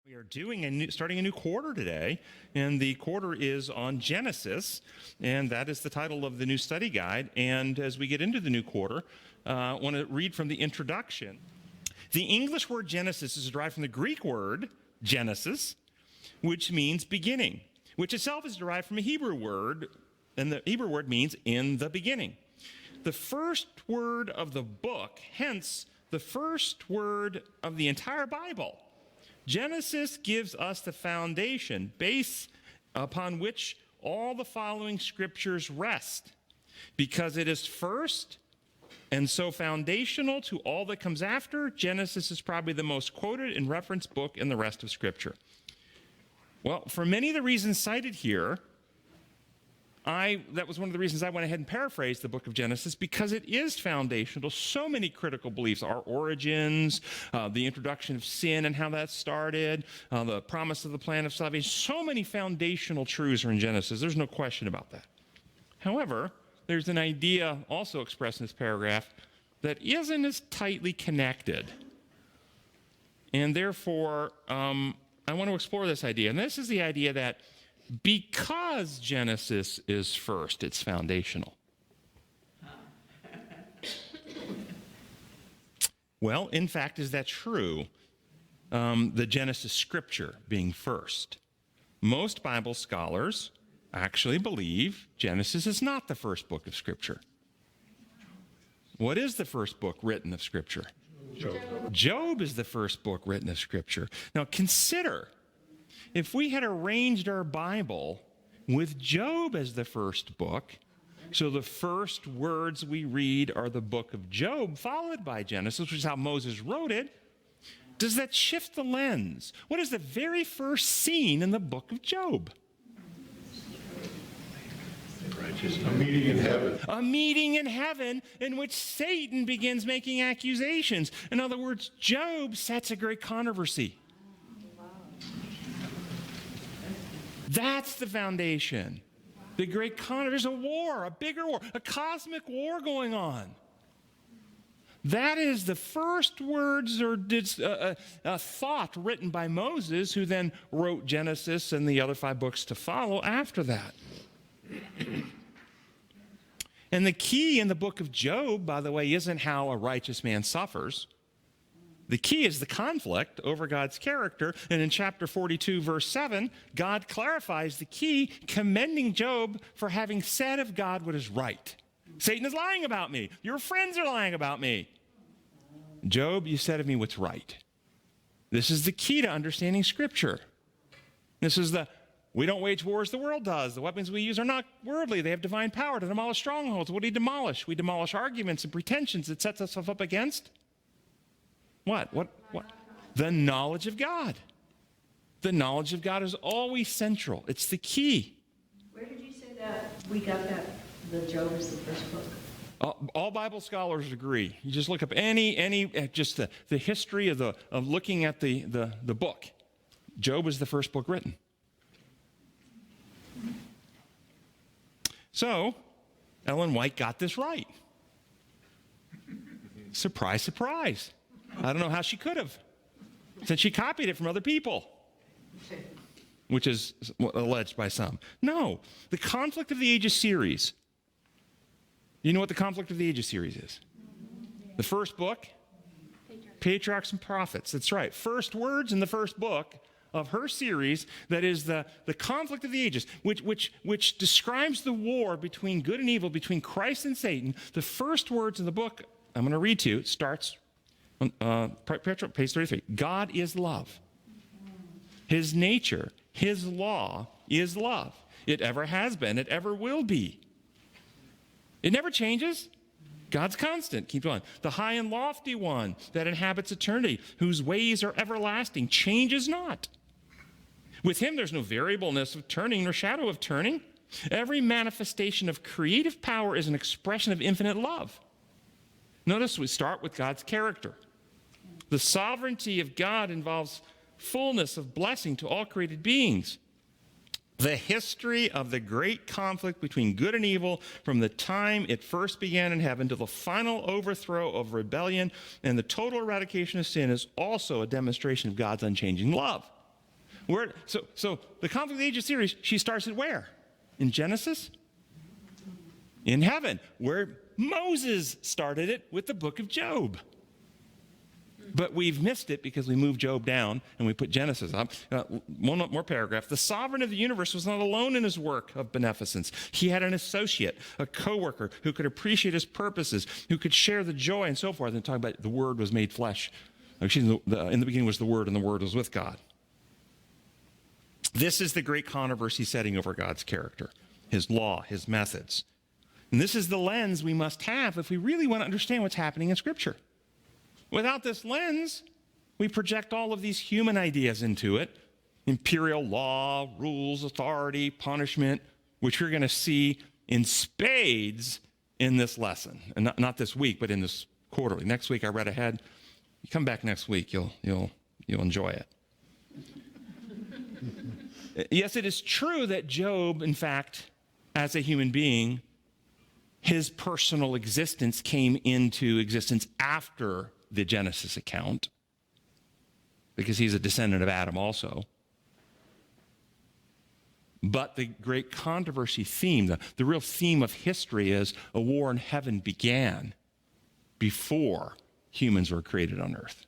We are starting a new quarter today, and the quarter is on Genesis, and that is the title of the new study guide. And as we get into the new quarter, I want to read from the introduction. The English word Genesis is derived from the Greek word Genesis, which means beginning, which itself is derived from a Hebrew word, and the Hebrew word means in the beginning. The first word of the book, hence the first word of the entire Bible. Genesis gives us the foundation, base upon which all the following scriptures rest, because it is first and so foundational to all that comes after. Genesis is probably the most quoted and referenced book in the rest of Scripture. Well, for many of the reasons cited here, that was one of the reasons I went ahead and paraphrased the book of Genesis, because it is foundational to so many critical beliefs: our origins, the introduction of sin and how that started, the promise of the plan of salvation. So many foundational truths are in Genesis. There's no question about that. However, there's an idea also expressed in this paragraph that isn't as tightly connected. And therefore, I want to explore this idea. And this is the idea that because Genesis is first, it's foundational. Well, in fact, is that true? The Genesis scripture being first. Most Bible scholars actually believe Genesis is not the first book of Scripture. What is the first book written of Scripture? Job. Job is the first book written of Scripture. Now consider, if we had arranged our Bible with Job as the first book, so the first words we read are the book of Job, followed by Genesis, which is how Moses wrote it, does that shift the lens? What is the very first scene in the book of Job? A meeting in heaven. A meeting in heaven in which Satan begins making accusations. In other words, Job sets a great controversy. That's the foundation. The great there's a war, a bigger war, a cosmic war going on. That is the first words or a thought written by Moses, who then wrote Genesis and the other 5 books to follow after that. And the key in the book of Job, by the way, isn't how a righteous man suffers. The key is the conflict over God's character. And in chapter 42, verse 7, God clarifies the key, commending Job for having said of God what is right. Satan is lying about me. Your friends are lying about me. Job, you said of me what's right. This is the key to understanding Scripture. This is we don't wage war as the world does. The weapons we use are not worldly. They have divine power to demolish strongholds. What do we demolish? We demolish arguments and pretensions that sets us up against What? The knowledge of God. The knowledge of God is always central. It's the key. Where did you say that we got that the Job is the first book? All Bible scholars agree. You just look up just the history of looking at the book. Job is the first book written. So, Ellen White got this right. Surprise, surprise. I don't know how she could have, since she copied it from other people, which is alleged by some. No, the Conflict of the Ages series. You know what the Conflict of the Ages series is? The first book, Patriarchs and Prophets. That's right. First words in the first book of her series, that is the Conflict of the Ages, which describes the war between good and evil, between Christ and Satan. The first words in the book, I'm going to read to you, it starts page 33. God is love. His nature, his law is love. It ever has been, it ever will be. It never changes. God's constant. Keep going. The high and lofty one that inhabits eternity, whose ways are everlasting, changes not. With him there's no variableness of turning nor shadow of turning. Every manifestation of creative power is an expression of infinite love. Notice we start with God's character. The sovereignty of God involves fullness of blessing to all created beings. The history of the great conflict between good and evil from the time it first began in heaven to the final overthrow of rebellion and the total eradication of sin is also a demonstration of God's unchanging love. So the conflict of the ages series, she starts at where? In Genesis? In heaven, where Moses started it with the book of Job. But we've missed it because we moved Job down and we put Genesis up. One more paragraph. The sovereign of the universe was not alone in his work of beneficence. He had an associate, a co-worker who could appreciate his purposes, who could share the joy and so forth. And talking about the Word was made flesh. In the beginning was the Word, and the Word was with God. This is the great controversy setting over God's character, his law, his methods. And this is the lens we must have if we really want to understand what's happening in Scripture. Without this lens, we project all of these human ideas into it. Imperial law, rules, authority, punishment, which you're going to see in spades in this lesson. And not this week, but in this quarterly. Next week I read ahead. You come back next week, you'll enjoy it. Yes, it is true that Job, in fact, as a human being, his personal existence came into existence after the Genesis account, because he's a descendant of Adam also. But the great controversy theme, the real theme of history is a war in heaven began before humans were created on earth.